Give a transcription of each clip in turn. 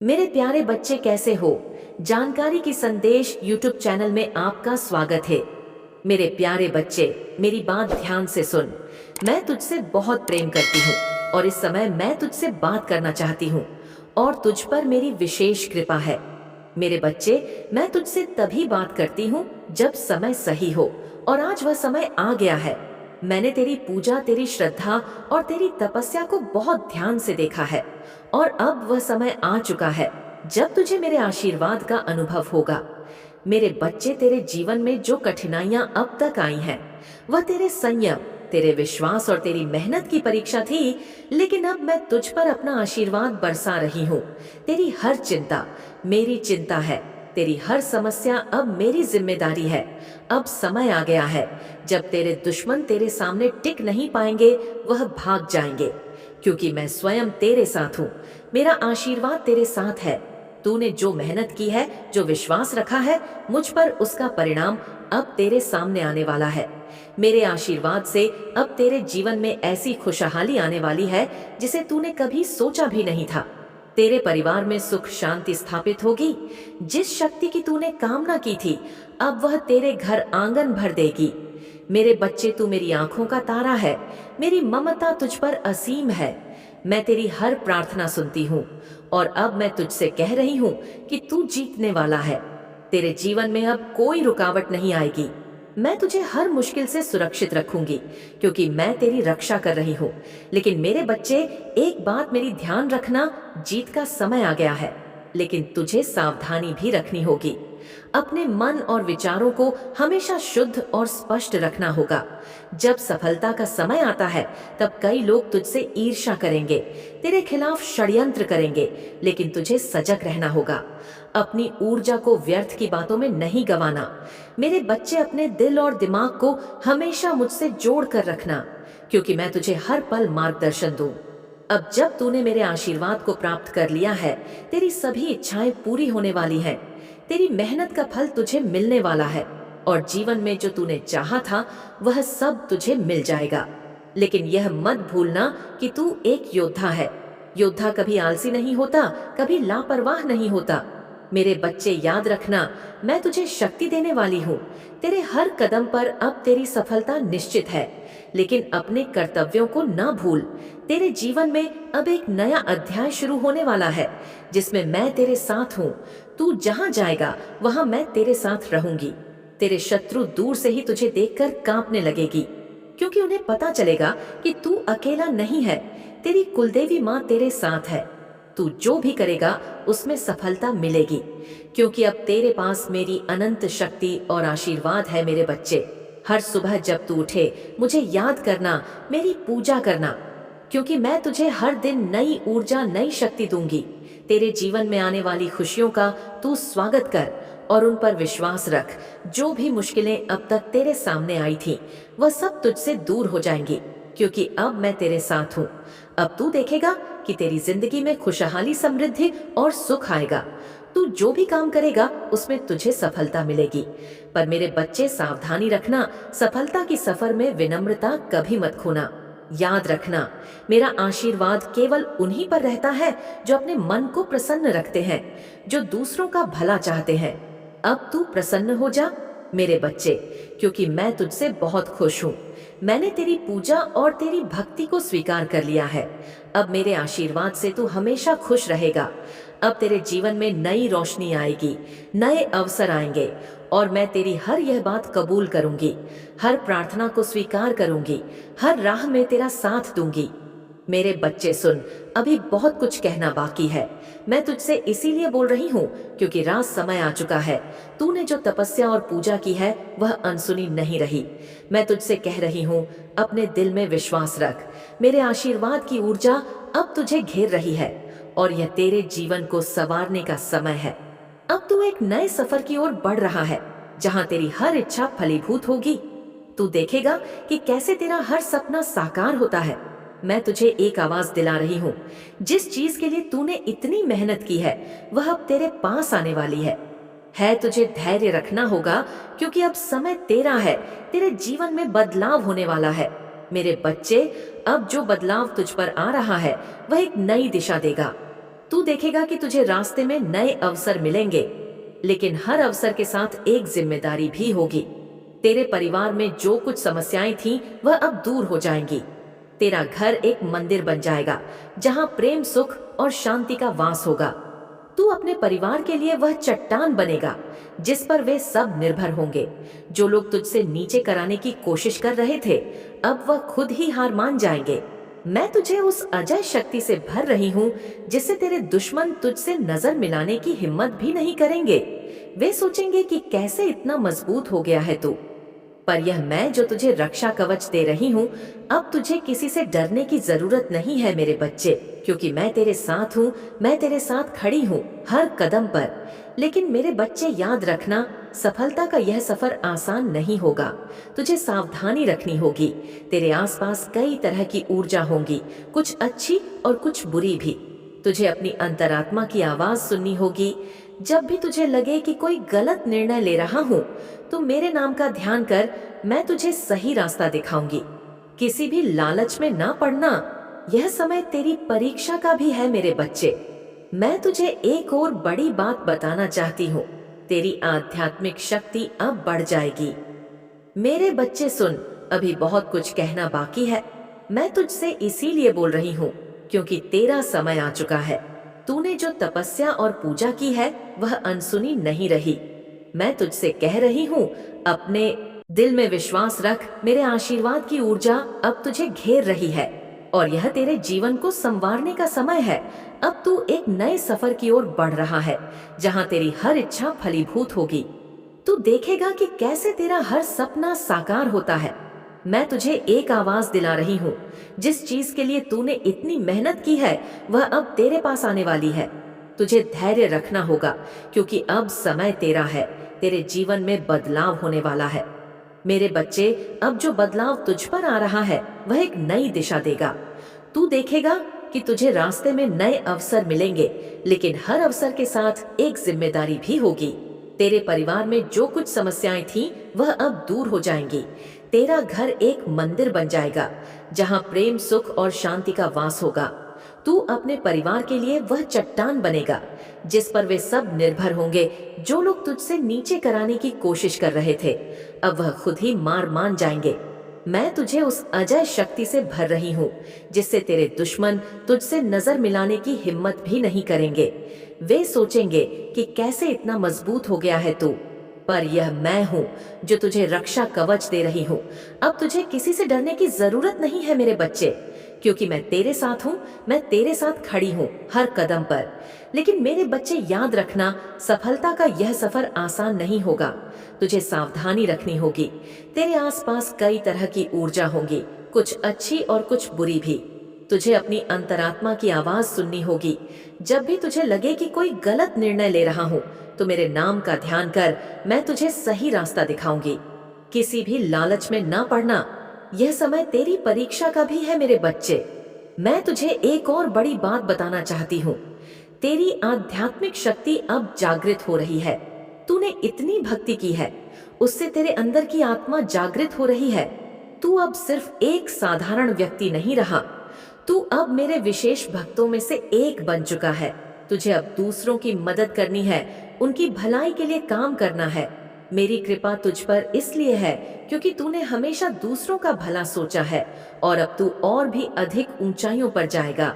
मेरे प्यारे बच्चे कैसे हो। जानकारी की संदेश यूट्यूब चैनल में आपका स्वागत है। मेरे प्यारे बच्चे, मेरी बात ध्यान से सुन। मैं तुझसे बहुत प्रेम करती हूँ और इस समय मैं तुझसे बात करना चाहती हूँ और तुझ पर मेरी विशेष कृपा है। मेरे बच्चे, मैं तुझसे तभी बात करती हूँ जब समय सही हो, और आज वह समय आ गया है। मैंने तेरी पूजा, तेरी श्रद्धा और तेरी तपस्या को बहुत ध्यान से देखा है, और अब वह समय आ चुका है जब तुझे मेरे आशीर्वाद का अनुभव होगा। मेरे बच्चे, तेरे जीवन में जो कठिनाइयां अब तक आई हैं, वह तेरे संयम, तेरे विश्वास और तेरी मेहनत की परीक्षा थी। लेकिन अब मैं तुझ पर अपना आशीर्वाद बरसा रही हूँ। तेरी हर चिंता मेरी चिंता है, तेरी हर समस्या अब मेरी जिम्मेदारी है। अब समय आ गया है जब तेरे दुश्मन तेरे सामने टिक नहीं पाएंगे, वह भाग जाएंगे, क्योंकि मैं स्वयं तेरे साथ हूँ। मेरा आशीर्वाद तेरे साथ है। तूने जो मेहनत की है, जो विश्वास रखा है मुझ पर, उसका परिणाम अब तेरे सामने आने वाला है। मेरे आशीर्वाद से अब तेरे जीवन में ऐसी खुशहाली आने वाली है जिसे तूने कभी सोचा भी नहीं था। तेरे परिवार में सुख शांति स्थापित होगी। जिस शक्ति की तूने कामना की थी, अब वह तेरे घर आंगन भर देगी। मेरे बच्चे, तू मेरी आंखों का तारा है। मेरी ममता तुझ पर असीम है। मैं तेरी हर प्रार्थना सुनती हूँ, और अब मैं तुझसे कह रही हूँ कि तू जीतने वाला है। तेरे जीवन में अब कोई रुकावट नहीं आएगी। मैं तुझे हर मुश्किल से सुरक्षित रखूंगी, क्योंकि मैं तेरी रक्षा कर रही हूँ। लेकिन मेरे बच्चे, एक बात मेरी ध्यान रखना, जीत का समय आ गया है, लेकिन तुझे सावधानी भी रखनी होगी। अपने मन और विचारों को हमेशा शुद्ध और स्पष्ट रखना होगा। जब सफलता का समय आता है, तब कई लोग तुझसे ईर्ष्या करेंगे, तेरे खिलाफ षड्यंत्र करेंगे, लेकिन तुझे सजग रहना होगा। अपनी ऊर्जा को व्यर्थ की बातों में नहीं गंवाना। मेरे बच्चे, अपने दिल और दिमाग को हमेशा मुझसे जोड़ कर रखना, क्योंकि मैं तुझे हर पल मार्गदर्शन दूं। अब जब तूने मेरे आशीर्वाद को प्राप्त कर लिया है, तेरी सभी इच्छाएं पूरी होने वाली हैं। तेरी मेहनत का फल तुझे मिलने वाला है, और जीवन में जो तूने चाहा था, वह सब तुझे मिल जाएगा। लेकिन यह मत भूलना कि तू एक योद्धा है। योद्धा कभी आलसी नहीं होता, कभी लापरवाह नहीं होता। मेरे बच्चे, याद रखना, मैं तुझे शक्ति देने वाली हूँ। तेरे हर कदम पर अब तेरी सफलता निश्चित है। लेकिन अपने कर्तव्यों को न भूल। तेरे जीवन में अब एक नया अध्याय शुरू होने वाला है, जिसमें मैं तेरे साथ हूँ। तू जहाँ जाएगा, वहाँ मैं तेरे साथ रहूंगी। तेरे शत्रु दूर से ही तुझे देखकर कांपने लगेगी, क्योंकि उन्हें पता चलेगा कि तू अकेला नहीं है। तेरी कुलदेवी माँ तेरे साथ है। तू जो भी करेगा, उसमें सफलता मिलेगी, क्योंकि अब तेरे पास मेरी अनंत शक्ति और आशीर्वाद है। मेरे बच्चे, हर सुबह जब तू उठे, मुझे याद करना, मेरी पूजा करना, क्योंकि मैं तुझे हर दिन नई ऊर्जा, नई शक्ति दूंगी। तेरे जीवन में आने वाली खुशियों का तू स्वागत कर और उन पर विश्वास रख। जो भी मुश्किलें अब तक तेरे सामने आई थी, वह सब तुझसे दूर हो जाएंगी, क्योंकि अब मैं तेरे साथ हूँ। अब तू देखेगा कि तेरी जिंदगी में खुशहाली, समृद्धि और सुख आएगा। तू जो भी काम करेगा, उसमें तुझे सफलता मिलेगी। पर मेरे बच्चे, सावधानी रखना, सफलता की सफर में विनम्रता कभी मत खोना। याद रखना, मेरा आशीर्वाद केवल उन्हीं पर रहता है जो अपने मन को प्रसन्न रखते हैं, जो दूसरों का भला चाहते हैं। अब तू प्रसन्न हो जा मेरे बच्चे, क्योंकि मैं तुझसे बहुत खुश हूँ। मैंने तेरी पूजा और तेरी भक्ति को स्वीकार कर लिया है। अब मेरे आशीर्वाद से तू हमेशा खुश रहेगा। अब तेरे जीवन में नई रोशनी आएगी, नए अवसर आएंगे, और मैं तेरी हर यह बात कबूल करूंगी, हर प्रार्थना को स्वीकार करूंगी, हर राह में तेरा साथ दूंगी। मेरे बच्चे सुन, अभी बहुत कुछ कहना बाकी है। मैं तुझसे इसीलिए बोल रही हूँ, क्योंकि रात समय आ चुका है। तूने जो तपस्या और पूजा की है, वह अनसुनी नहीं रही। मैं तुझसे कह रही हूँ, अपने दिल में विश्वास रख। मेरे आशीर्वाद की ऊर्जा अब तुझे घेर रही है, और यह तेरे जीवन को संवारने का समय है। अब तू एक नए सफर की ओर बढ़ रहा है, जहाँ तेरी हर इच्छा फलीभूत होगी। तू देखेगा कि कैसे तेरा हर सपना साकार होता है। मैं तुझे एक आवाज दिला रही हूँ। जिस चीज के लिए तूने इतनी मेहनत की है, वह अब तेरे पास आने वाली है तुझे धैर्य रखना होगा, क्योंकि अब समय तेरा है। तेरे जीवन में बदलाव होने वाला है। मेरे बच्चे, अब जो बदलाव तुझ पर आ रहा है, वह एक नई दिशा देगा। तू देखेगा कि तुझे रास्ते में नए अवसर मिलेंगे, लेकिन हर अवसर के साथ एक जिम्मेदारी भी होगी। तेरे परिवार में जो कुछ समस्याएं थीं, वह अब दूर हो जाएंगी। तेरा घर एक मंदिर बन जाएगा, जहां प्रेम, सुख और शांति का वास होगा। तू अपने परिवार के लिए वह चट्टान बनेगा जिस पर वे सब निर्भर होंगे। जो लोग तुझसे नीचे कराने की कोशिश कर रहे थे, अब वह खुद ही हार मान जाएंगे। मैं तुझे उस अजय शक्ति से भर रही हूँ जिससे तेरे दुश्मन तुझसे नजर मिलाने की हिम्मत भी नहीं करेंगे। वे सोचेंगे कि कैसे इतना मजबूत हो गया है तू। पर यह मैं जो तुझे रक्षा कवच दे रही हूँ, अब तुझे किसी से डरने की जरूरत नहीं है मेरे बच्चे, क्योंकि मैं तेरे साथ हूँ। मैं तेरे साथ खड़ी हूँ हर कदम पर। लेकिन मेरे बच्चे, याद रखना, सफलता का यह सफर आसान नहीं होगा। तुझे सावधानी रखनी होगी। तेरे आसपास कई तरह की ऊर्जा होंगी, कुछ अच्छी और कुछ बुरी भी। तुझे अपनी अंतरात्मा की आवाज सुननी होगी। जब भी तुझे लगे कि कोई गलत निर्णय ले रहा हूँ, तो मेरे नाम का ध्यान कर। मैं तुझे सही रास्ता दिखाऊंगी। किसी भी लालच में ना पड़ना। यह समय तेरी परीक्षा का भी है मेरे बच्चे। मैं तुझे एक और बड़ी बात बताना चाहती हूँ। तेरी आध्यात्मिक शक्ति अब बढ़ जाएगी। मेरे बच्चे सुन, अभी बहुत कुछ कहना बाकी है। मैं तुझसे इसीलिए बोल रही हूँ क्योंकि तेरा समय आ चुका है। तूने जो तपस्या और पूजा की है, वह अनसुनी नहीं रही। मैं तुझसे कह रही हूँ, अपने दिल में विश्वास रख। मेरे आशीर्वाद की ऊर्जा अब तुझे घेर रही है और यह तेरे जीवन को संवारने का समय है। अब तू एक नए सफर की ओर बढ़ रहा है, जहाँ तेरी हर इच्छा फलीभूत होगी। तू देखेगा कि कैसे तेरा हर सपना साकार होता है। मैं तुझे एक आवाज दिला रही हूँ। जिस चीज के लिए तूने इतनी मेहनत की है, वह अब तेरे पास आने वाली है। तुझे धैर्य रखना होगा, क्योंकि अब समय तेरा है। तेरे जीवन में बदलाव होने वाला है मेरे बच्चे। अब जो बदलाव तुझ पर आ रहा है, वह एक नई दिशा देगा। तू देखेगा कि तुझे रास्ते में नए अवसर मिलेंगे, लेकिन हर अवसर के साथ एक जिम्मेदारी भी होगी। तेरे परिवार में जो कुछ समस्याएं थीं, वह अब दूर हो जाएंगी। तेरा घर एक मंदिर बन जाएगा, जहां प्रेम, सुख और शांति का वास होगा। तू अपने परिवार के लिए वह चट्टान बनेगा जिस पर वे सब निर्भर होंगे। जो लोग तुझसे नीचे कराने की कोशिश कर रहे थे, अब वह खुद ही मार मान जाएंगे। मैं तुझे उस अजय शक्ति से भर रही हूँ जिससे तेरे दुश्मन तुझसे नजर मिलाने की हिम्मत भी नहीं करेंगे। वे सोचेंगे कि कैसे इतना मजबूत हो गया है तू। पर यह मैं हूँ जो तुझे रक्षा कवच दे रही हूँ। अब तुझे किसी से डरने की जरूरत नहीं है मेरे बच्चे, क्योंकि मैं तेरे साथ हूँ। मैं तेरे साथ खड़ी हूँ हर कदम पर। लेकिन मेरे बच्चे, याद रखना, सफलता का यह सफर आसान नहीं होगा। तुझे सावधानी रखनी होगी। तेरे आसपास कई तरह की ऊर्जा होंगी, कुछ अच्छी और कुछ बुरी भी। तुझे अपनी अंतरात्मा की आवाज सुननी होगी। जब भी तुझे लगे कि कोई गलत निर्णय ले रहा हूँ, तो मेरे नाम का ध्यान कर। मैं तुझे सही रास्ता दिखाऊंगी। किसी भी लालच में ना पड़ना। यह समय तेरी परीक्षा का भी है मेरे बच्चे। मैं तुझे एक और बड़ी बात बताना चाहती हूँ। तेरी आध्यात्मिक शक्ति अब जागृत हो रही है। तूने इतनी भक्ति की है, उससे तेरे अंदर की आत्मा जागृत हो रही है। तू अब सिर्फ एक साधारण व्यक्ति नहीं रहा। तू अब मेरे विशेष भक्तों में से एक बन चुका है। तुझे अब दूसरों की मदद करनी है, उनकी भलाई के लिए काम करना है। मेरी कृपा तुझ पर इसलिए है क्योंकि तूने हमेशा दूसरों का भला सोचा है, और अब तू और भी अधिक ऊंचाइयों पर जाएगा।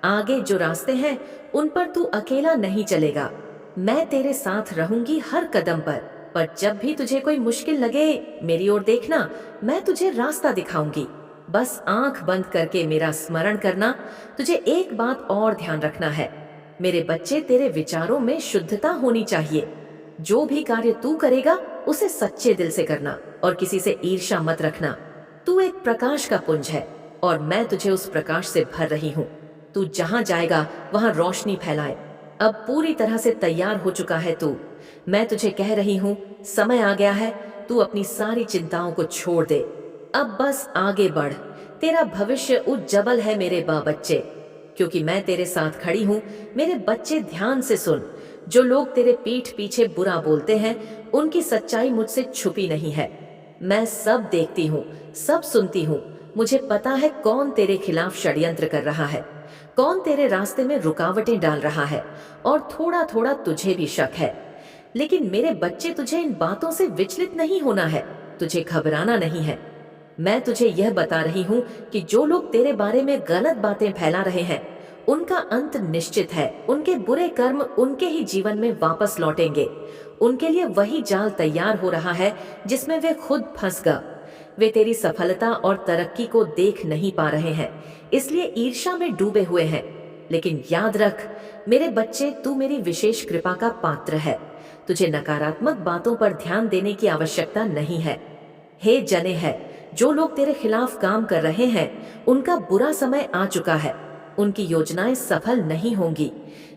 आगे जो रास्ते हैं, उन पर तू अकेला नहीं चलेगा। मैं तेरे साथ रहूंगी हर कदम पर जब भी तुझे कोई मुश्किल लगे, मेरी ओर देखना। मैं तुझे रास्ता दिखाऊंगी। बस आंख बंद करके मेरा स्मरण करना। तुझे एक बात और ध्यान रखना है मेरे बच्चे, तेरे विचारों में शुद्धता होनी चाहिए। जो भी कार्य तू करेगा, उसे सच्चे दिल से करना और किसी से ईर्ष्या मत रखना। तू एक प्रकाश का पुंज है और मैं तुझे उस प्रकाश से भर रही हूँ। तू जहाँ जाएगा, वहाँ रोशनी फैलाए। अब पूरी तरह से तैयार हो चुका है तू। मैं तुझे कह रही हूँ, समय आ गया है। तू अपनी सारी चिंताओं को छोड़ दे। अब बस आगे बढ़। तेरा भविष्य उज्जवल है मेरे बच्चे, क्योंकि मैं तेरे साथ खड़ी हूँ। मेरे बच्चे, ध्यान से सुन। जो लोग तेरे पीठ पीछे बुरा बोलते हैं, उनकी सच्चाई मुझसे छुपी नहीं है। मैं सब देखती हूँ, सब सुनती हूँ। मुझे पता है कौन तेरे खिलाफ षड्यंत्र कर रहा है। कौन तेरे रास्ते में रुकावटें डाल रहा है और थोड़ा थोड़ा तुझे भी शक है। लेकिन मेरे बच्चे, तुझे इन बातों से विचलित नहीं होना है, तुझे घबराना नहीं है। मैं तुझे यह बता रही हूँ कि जो लोग तेरे बारे में गलत बातें फैला रहे हैं, उनका अंत निश्चित है। उनके बुरे कर्म उनके ही जीवन में वापस लौटेंगे। उनके लिए वही जाल तैयार हो रहा है जिसमें वे खुद फंस गए। वे तेरी सफलता और तरक्की को देख नहीं पा रहे हैं, इसलिए ईर्ष्या में डूबे हुए हैं। लेकिन याद रख मेरे बच्चे, तू मेरी विशेष कृपा का पात्र है। तुझे नकारात्मक बातों पर ध्यान देने की आवश्यकता नहीं है। हे जने है, जो लोग तेरे खिलाफ काम कर रहे हैं, उनका बुरा समय आ चुका है। उनकी योजनाएं सफल नहीं होंगी।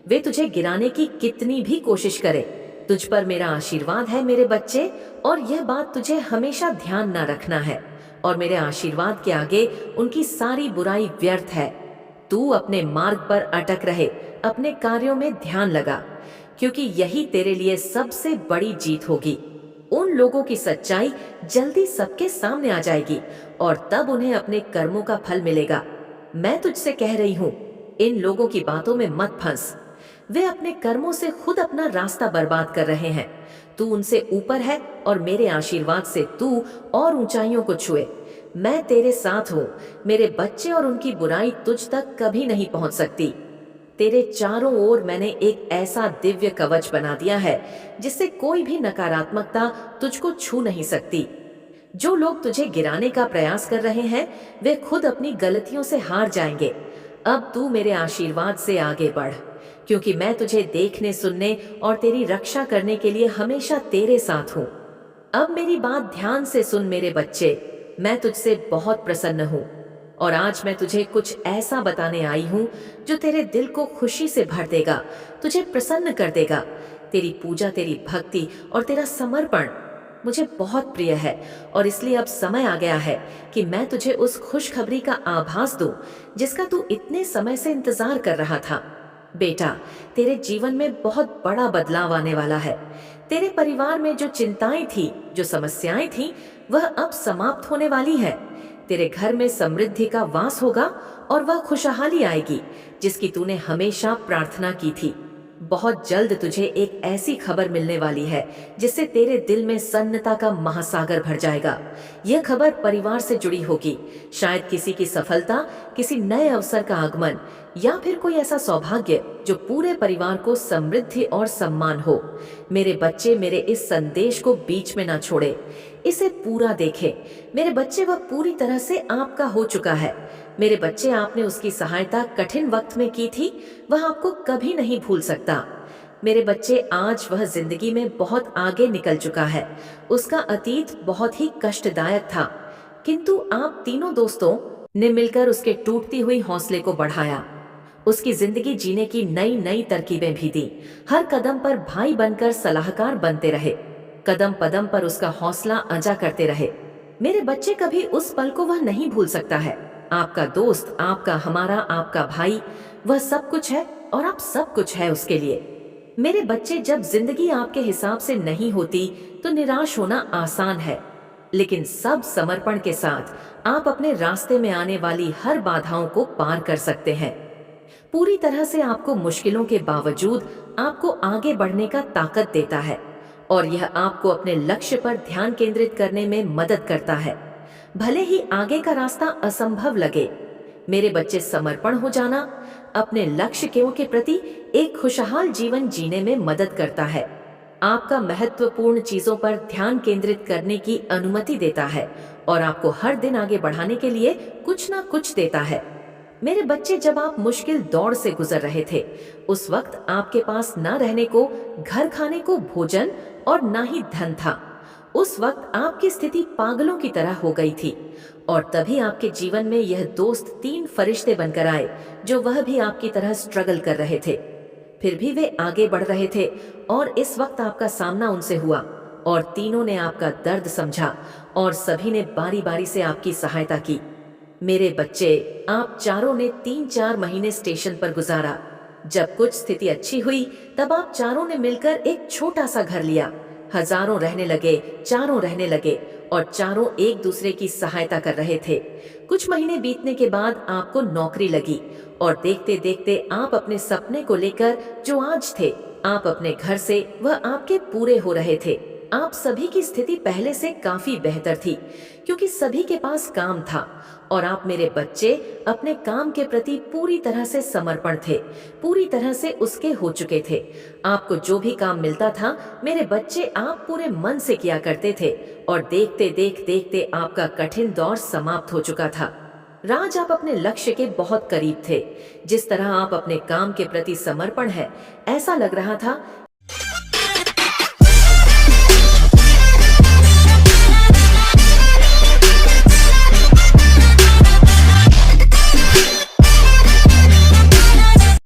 वे तुझे गिराने की कितनी भी कोशिश करें, तुझ पर मेरा आशीर्वाद है मेरे बच्चे, और यह बात तुझे हमेशा ध्यान न रखना है। और मेरे आशीर्वाद के आगे उनकी सारी बुराई व्यर्थ है। तू अपने मार्ग पर अटक रहे, अपने कार्यों में ध्यान लगा, क्योंकि यही तेरे लिए सबसे बड़ी जीत होगी। उन लोगों की सच्चाई जल्दी सबके सामने आ जाएगी और तब उन्हें अपने कर्मों का फल मिलेगा। मैं तुझसे कह रही हूँ, इन लोगों की बातों में मत फंस। वे अपने कर्मों से खुद अपना रास्ता बर्बाद कर रहे हैं। तू उनसे ऊपर है और मेरे आशीर्वाद से तू और ऊंचाइयों को छुए। मैं तेरे साथ हूँ मेरे बच्चे, और उनकी बुराई तुझ तक कभी नहीं पहुंच सकती। तेरे चारों ओर मैंने एक ऐसा दिव्य कवच बना दिया है जिससे कोई भी नकारात्मकता तुझको छू नहीं सकती। जो लोग तुझे गिराने का प्रयास कर रहे हैं, वे खुद अपनी गलतियों से हार जाएंगे। अब तू मेरे आशीर्वाद से आगे बढ़, क्योंकि मैं तुझे देखने, सुनने और तेरी रक्षा करने के लिए हमेशा तेरे साथ हूँ। अब मेरी बात ध्यान से सुन मेरे बच्चे, मैं तुझसे बहुत प्रसन्न हूँ और आज मैं तुझे कुछ ऐसा बताने आई हूँ जो तेरे दिल को खुशी से भर देगा, तुझे प्रसन्न कर देगा। तेरी पूजा, तेरी भक्ति और तेरा समर्पण मुझे बहुत प्रिय है, और इसलिए अब समय आ गया है कि मैं तुझे उस खुशखबरी का आभास दूं जिसका तू इतने समय से इंतजार कर रहा था। बेटा, तेरे जीवन में बहुत बड़ा बदलाव आने वाला है। तेरे परिवार में जो चिंताएं थी, जो समस्याएं थी, वह अब समाप्त होने वाली है। तेरे घर में समृद्धि का वास होगा और वह खुशहाली आएगी जिसकी तूने हमेशा प्रार्थना की थी। बहुत जल्द तुझे एक ऐसी खबर मिलने वाली है जिससे तेरे दिल में सन्नता का महासागर भर जाएगा। यह खबर परिवार से जुड़ी होगी, शायद किसी की सफलता, किसी नए अवसर का आगमन, या फिर कोई ऐसा सौभाग्य जो पूरे परिवार को समृद्धि और सम्मान हो। मेरे बच्चे, मेरे इस संदेश को बीच में ना छोड़े, इसे पूरा देखें। मेरे बच्चे, वह पूरी तरह से आपका हो चुका है। मेरे बच्चे, आपने उसकी सहायता कठिन वक्त में की थी, वह आपको कभी नहीं भूल सकता। मेरे बच्चे, आज वह जिंदगी में बहुत आगे निकल चुका है। उसका अतीत बहुत ही कष्टदायक था, किंतु आप तीनों दोस्तों ने मिलकर उसके टूटती हुई हौसले को बढ़ाया। उसकी जिंदगी जीने की नई नई तरकीबें भी दी। हर कदम पर भाई बनकर सलाहकार बनते रहे, कदम कदम पर उसका हौसला अजा करते रहे। मेरे बच्चे, कभी उस पल को वह नहीं भूल सकता है। आपका दोस्त, आपका, हमारा, आपका भाई, वह सब कुछ है और आप सब कुछ है उसके लिए। मेरे बच्चे, जब जिंदगी आपके हिसाब से नहीं होती तो निराश होना आसान है, लेकिन सब समर्पण के साथ आप अपने रास्ते में आने वाली हर बाधाओं को पार कर सकते हैं। पूरी तरह से आपको मुश्किलों के बावजूद आपको आगे बढ़ने का ताकत देता है, और यह आपको अपने लक्ष्य पर ध्यान केंद्रित करने में मदद करता है, भले ही आगे का रास्ता असंभव लगे। मेरे बच्चे, समर्पण हो जाना अपने लक्ष्य के प्रति एक खुशहाल जीवन जीने में मदद करता है। आपका महत्वपूर्ण चीजों पर ध्यान केंद्रित करने की अनुमति देता है और आपको हर दिन आगे बढ़ाने के लिए कुछ ना कुछ देता है। मेरे बच्चे, जब आप मुश्किल दौर से गुजर रहे थे, उस वक्त आपके पास न रहने को घर, खाने को भोजन और ना ही धन था। उस वक्त आपकी स्थिति पागलों की तरह हो गई थी, और तभी आपके जीवन में यह दोस्त 3 फरिश्ते बनकर आए जो वह भी आपकी तरह स्ट्रगल कर रहे थे। फिर भी वे आगे बढ़ रहे थे, और इस वक्त आपका सामना उनसे हुआ, और तीनों ने आपका दर्द समझा और सभी ने बारी बारी से आपकी सहायता की। मेरे बच्चे, आप चारों ने 3-4 महीने स्टेशन पर गुजारा। जब कुछ स्थिति अच्छी हुई, तब आप चारों ने मिलकर एक छोटा सा घर लिया। हजारों रहने लगे, चारों रहने लगे, और चारों एक दूसरे की सहायता कर रहे थे। कुछ महीने बीतने के बाद आपको नौकरी लगी और देखते देखते आप अपने सपने को लेकर जो आज थे, आप अपने घर से वह आपके पूरे हो रहे थे। आप सभी की स्थिति पहले से काफी बेहतर थी क्योंकि सभी के पास काम था और आप मेरे बच्चे अपने काम के प्रति पूरी तरह से समर्पण थे, पूरी तरह से उसके हो चुके थे। आपको जो भी काम मिलता था मेरे बच्चे आप पूरे मन से किया करते थे और देखते देखते आपका कठिन दौर समाप्त हो चुका था। राज, आप अपने लक्ष्य के बहुत करीब थे। जिस तरह आप अपने काम के प्रति समर्पण है, ऐसा लग रहा था